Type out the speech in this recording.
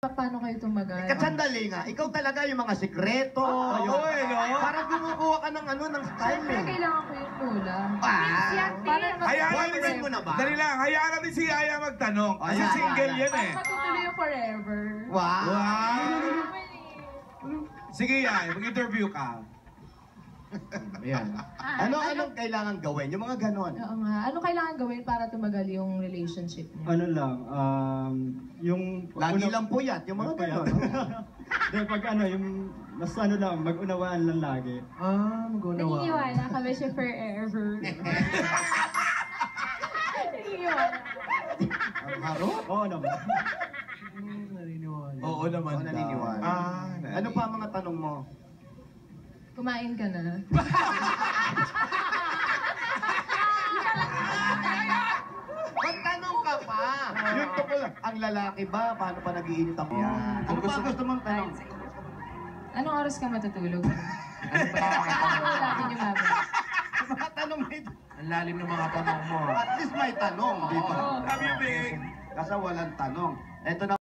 Paano kayo tumagal? Sandali nga, ikaw talaga yung mga sikreto. Parang gumukuha ka ng ng style Siyempre, kailangan ko yung tula. Hayaan mo na ba? Dali lang, hayaan natin si Yaya magtanong. Kasi single yan eh. Matutuloy yung forever. Wow! Sige Yaya, mag-interview ka. Ayan. Anong kailangan gawin? Yung mga ganon. Oo nga. Ano kailangan gawin para tumagal yung relationship niyo? Ano lang, yung... Lagi lang puyat, yung mga ganon. Then pag yung mas lang, mag-unawaan lang lagi. Mag-unawaan. Naniniwala kami siya forever. Naniniwala. Ang haro? Oo naman. Oo naman. Naniniwala. Ano pa ang mga tanong mo? Kumain ka na. Magtanong ka pa! Yun ko po lang. Ang lalaki ba? Paano pa nag-iinit ang yan? Ano ba gusto mong tanong? Anong oras ka matutulog? Wala din yung mababa. Mga tanong nito. Ang lalim ng mga tanong mo. At least may tanong, di ba? Happy Big! Kasi walang tanong. Ito na.